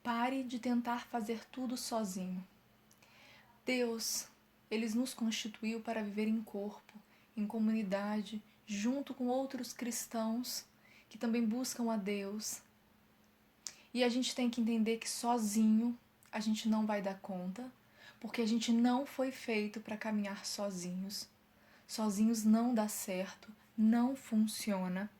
Pare de tentar fazer tudo sozinho. Deus, Ele nos constituiu para viver em corpo, em comunidade, junto com outros cristãos que também buscam a Deus. E a gente tem que entender que sozinho a gente não vai dar conta, porque a gente não foi feito para caminhar sozinhos. Sozinhos não dá certo, não funciona.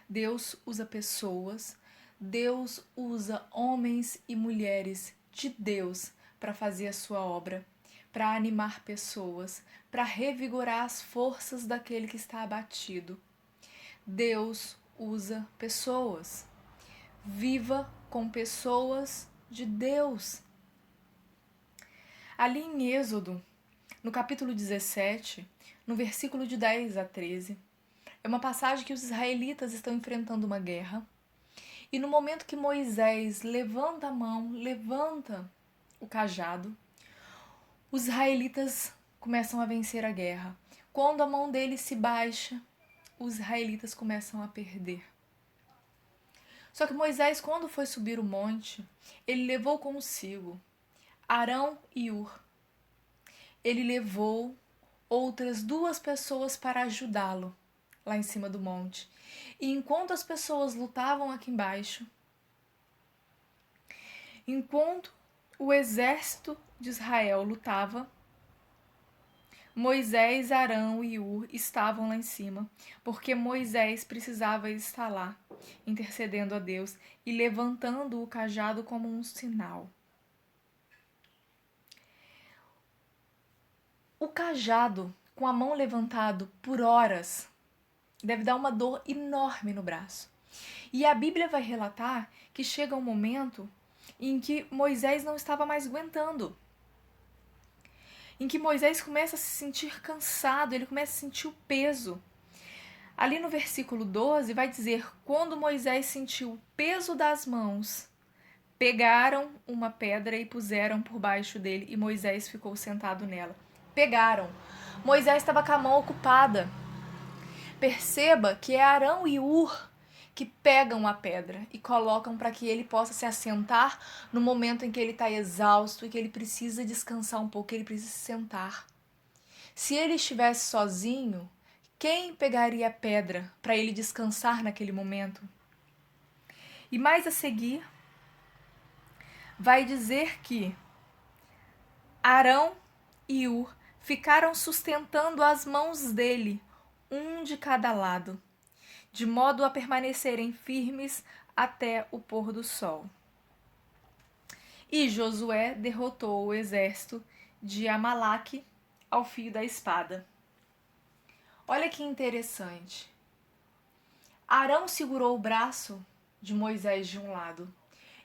Deus usa pessoas, Deus usa homens e mulheres de Deus para fazer a sua obra, para animar pessoas, para revigorar as forças daquele que está abatido. Deus usa pessoas. Viva com pessoas de Deus. Ali em Êxodo, no capítulo 17, no versículo de 10 a 13, é uma passagem que os israelitas estão enfrentando uma guerra. E no momento que Moisés levanta a mão, levanta o cajado, os israelitas começam a vencer a guerra. Quando a mão dele se baixa, os israelitas começam a perder. Só que Moisés, quando foi subir o monte, ele levou consigo Arão e Hur. Ele levou outras 2 pessoas para ajudá-lo lá em cima do monte. E enquanto as pessoas lutavam aqui embaixo, enquanto o exército de Israel lutava, Moisés, Arão e Hur estavam lá em cima, porque Moisés precisava estar lá, intercedendo a Deus e levantando o cajado como um sinal. O cajado, com a mão levantado por horas, deve dar uma dor enorme no braço. E a Bíblia vai relatar que chega um momento em que Moisés não estava mais aguentando. Em que Moisés começa a se sentir cansado, ele começa a sentir o peso. Ali no versículo 12 vai dizer: quando Moisés sentiu o peso das mãos, pegaram uma pedra e puseram por baixo dele, e Moisés ficou sentado nela. Pegaram. Moisés estava com a mão ocupada. Perceba que é Arão e Hur que pegam a pedra e colocam para que ele possa se assentar no momento em que ele está exausto e que ele precisa descansar um pouco, que ele precisa se sentar. Se ele estivesse sozinho, quem pegaria a pedra para ele descansar naquele momento? E mais a seguir, vai dizer que Arão e Hur ficaram sustentando as mãos dele, um de cada lado, de modo a permanecerem firmes até o pôr do sol. E Josué derrotou o exército de Amaleque ao fio da espada. Olha que interessante. Arão segurou o braço de Moisés de um lado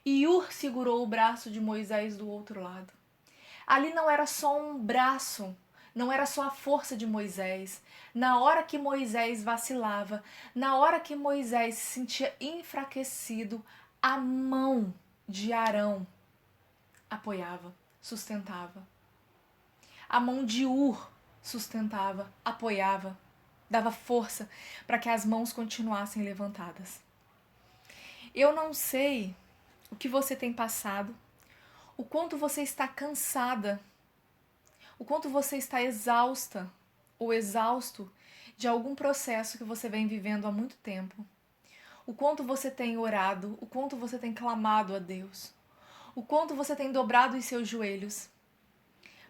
e Hur segurou o braço de Moisés do outro lado. Ali não era só um braço, não era só a força de Moisés. Na hora que Moisés vacilava, na hora que Moisés se sentia enfraquecido, a mão de Arão apoiava, sustentava. A mão de Hur sustentava, apoiava, dava força para que as mãos continuassem levantadas. Eu não sei o que você tem passado, o quanto você está cansada, o quanto você está exausta ou exausto de algum processo que você vem vivendo há muito tempo. O quanto você tem orado, o quanto você tem clamado a Deus, o quanto você tem dobrado os seus joelhos.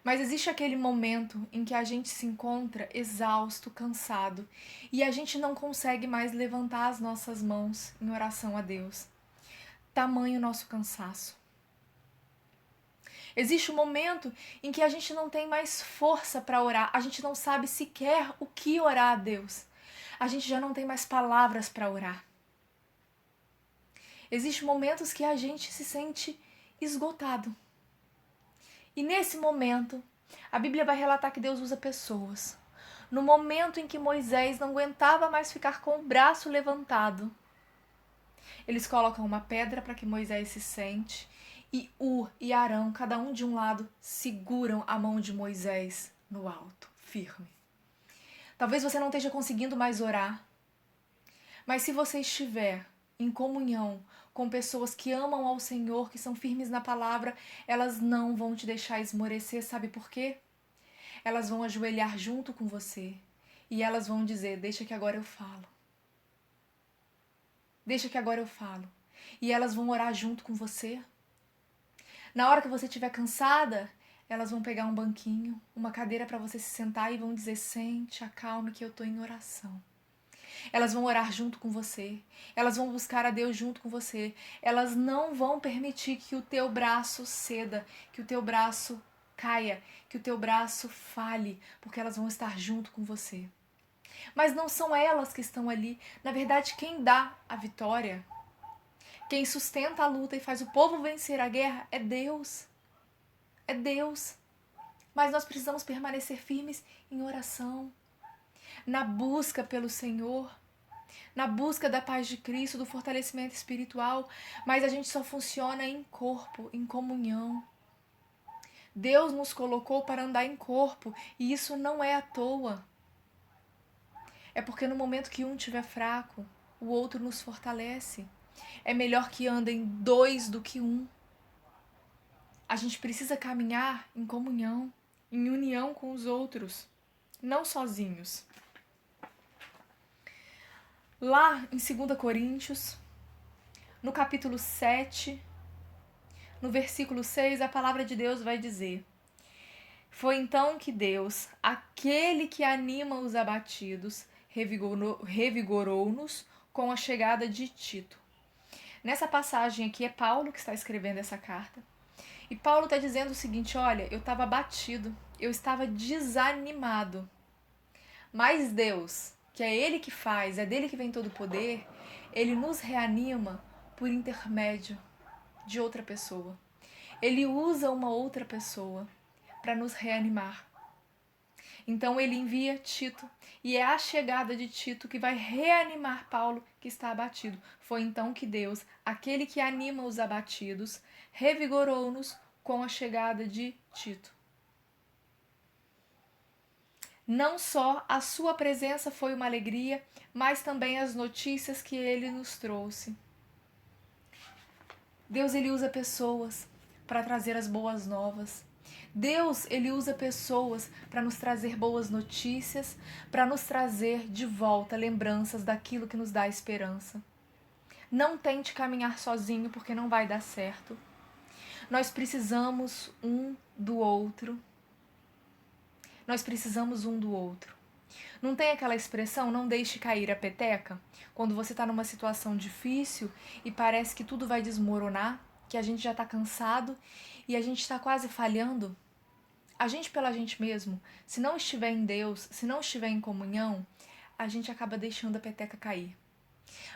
Mas existe aquele momento em que a gente se encontra exausto, cansado, e a gente não consegue mais levantar as nossas mãos em oração a Deus. Tamanho nosso cansaço. Existe um momento em que a gente não tem mais força para orar, a gente não sabe sequer o que orar a Deus. A gente já não tem mais palavras para orar. Existem momentos que a gente se sente esgotado. E nesse momento, a Bíblia vai relatar que Deus usa pessoas. No momento em que Moisés não aguentava mais ficar com o braço levantado, eles colocam uma pedra para que Moisés se sente, e Hur e Arão, cada um de um lado, seguram a mão de Moisés no alto, firme. Talvez você não esteja conseguindo mais orar, mas se você estiver em comunhão com pessoas que amam ao Senhor, que são firmes na palavra, elas não vão te deixar esmorecer, sabe por quê? Elas vão ajoelhar junto com você e elas vão dizer: deixa que agora eu falo. Deixa que agora eu falo. E elas vão orar junto com você. Na hora que você estiver cansada, elas vão pegar um banquinho, uma cadeira para você se sentar e vão dizer: sente, acalme que eu estou em oração. Elas vão orar junto com você. Elas vão buscar a Deus junto com você. Elas não vão permitir que o teu braço ceda, que o teu braço caia, que o teu braço falhe, porque elas vão estar junto com você. Mas não são elas que estão ali. Na verdade, quem dá a vitória, quem sustenta a luta e faz o povo vencer a guerra é Deus. É Deus. Mas nós precisamos permanecer firmes em oração, na busca pelo Senhor, na busca da paz de Cristo, do fortalecimento espiritual, mas a gente só funciona em corpo, em comunhão. Deus nos colocou para andar em corpo e isso não é à toa. É porque no momento que um estiver fraco, o outro nos fortalece. É melhor que andem dois do que um. A gente precisa caminhar em comunhão, em união com os outros, não sozinhos. Lá em 2 Coríntios, no capítulo 7, no versículo 6, a palavra de Deus vai dizer: foi então que Deus, aquele que anima os abatidos, revigorou-nos com a chegada de Tito. Nessa passagem aqui é Paulo que está escrevendo essa carta. E Paulo está dizendo o seguinte: olha, eu estava abatido, eu estava desanimado. Mas Deus, que é Ele que faz, é dele que vem todo o poder, Ele nos reanima por intermédio de outra pessoa. Ele usa uma outra pessoa para nos reanimar. Então ele envia Tito, e é a chegada de Tito que vai reanimar Paulo, que está abatido. Foi então que Deus, aquele que anima os abatidos, revigorou-nos com a chegada de Tito. Não só a sua presença foi uma alegria, mas também as notícias que ele nos trouxe. Deus, ele usa pessoas para trazer as boas novas. Deus, ele usa pessoas para nos trazer boas notícias, para nos trazer de volta lembranças daquilo que nos dá esperança. Não tente caminhar sozinho, porque não vai dar certo. Nós precisamos um do outro. Nós precisamos um do outro. Não tem aquela expressão, não deixe cair a peteca? Quando você está numa situação difícil e parece que tudo vai desmoronar, que a gente já está cansado e a gente está quase falhando. A gente pela gente mesmo, se não estiver em Deus, se não estiver em comunhão, a gente acaba deixando a peteca cair.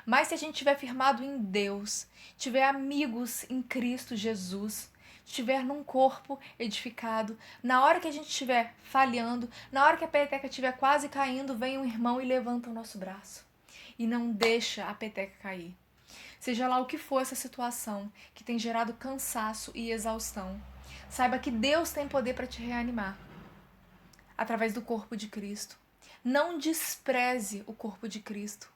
Mas se a gente estiver firmado em Deus, tiver amigos em Cristo Jesus, estiver num corpo edificado, na hora que a gente estiver falhando, na hora que a peteca estiver quase caindo, vem um irmão e levanta o nosso braço. E não deixa a peteca cair. Seja lá o que for essa situação que tem gerado cansaço e exaustão, saiba que Deus tem poder para te reanimar através do corpo de Cristo. Não despreze o corpo de Cristo.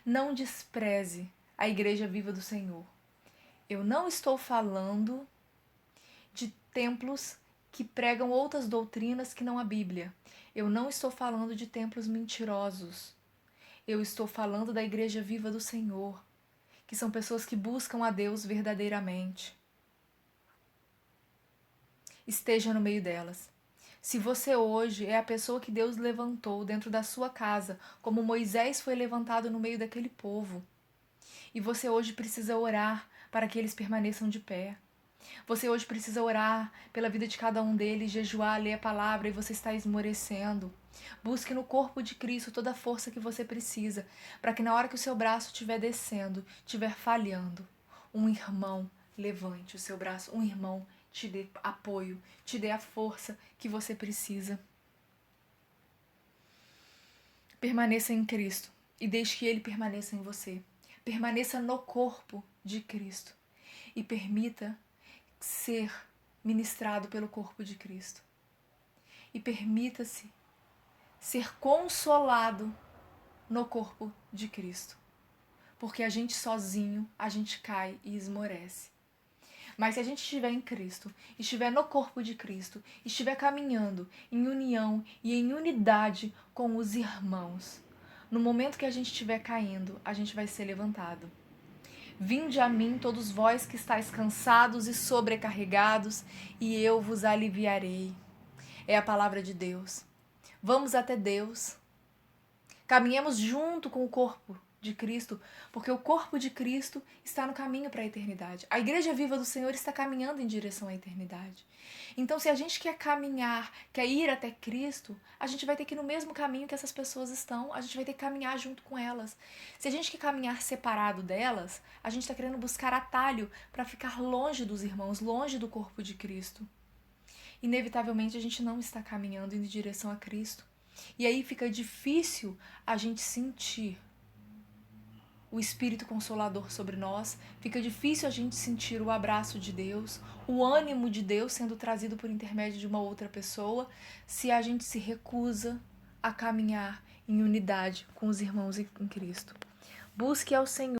Não despreze a Igreja Viva do Senhor. Eu não estou falando de templos que pregam outras doutrinas que não a Bíblia. Eu não estou falando de templos mentirosos. Eu estou falando da Igreja Viva do Senhor, que são pessoas que buscam a Deus verdadeiramente. Esteja no meio delas. Se você hoje é a pessoa que Deus levantou dentro da sua casa, como Moisés foi levantado no meio daquele povo, e você hoje precisa orar para que eles permaneçam de pé. Você hoje precisa orar pela vida de cada um deles, jejuar, ler a palavra e você está esmorecendo. Busque no corpo de Cristo toda a força que você precisa, para que na hora que o seu braço estiver descendo, estiver falhando, um irmão levante o seu braço, um irmão te dê apoio, te dê a força que você precisa. Permaneça em Cristo e deixe que Ele permaneça em você. Permaneça no corpo de Cristo e permita ser ministrado pelo corpo de Cristo. E permita-se ser consolado no corpo de Cristo. porque a gente sozinho, a gente cai e esmorece. Mas se a gente estiver em Cristo, estiver no corpo de Cristo, estiver caminhando em união e em unidade com os irmãos, no momento que a gente estiver caindo, a gente vai ser levantado. Vinde a mim, todos vós que estáis cansados e sobrecarregados, e eu vos aliviarei. É a palavra de Deus. Vamos até Deus. Caminhemos junto com o corpo de Cristo, porque o corpo de Cristo está no caminho para a eternidade. A Igreja Viva do Senhor está caminhando em direção à eternidade. Então, se a gente quer caminhar, quer ir até Cristo, a gente vai ter que ir no mesmo caminho que essas pessoas estão, a gente vai ter que caminhar junto com elas. Se a gente quer caminhar separado delas, a gente está querendo buscar atalho para ficar longe dos irmãos, longe do corpo de Cristo. Inevitavelmente, a gente não está caminhando em direção a Cristo. E aí fica difícil a gente sentir o Espírito Consolador sobre nós, fica difícil a gente sentir o abraço de Deus, o ânimo de Deus sendo trazido por intermédio de uma outra pessoa, se a gente se recusa a caminhar em unidade com os irmãos em Cristo. Busque ao Senhor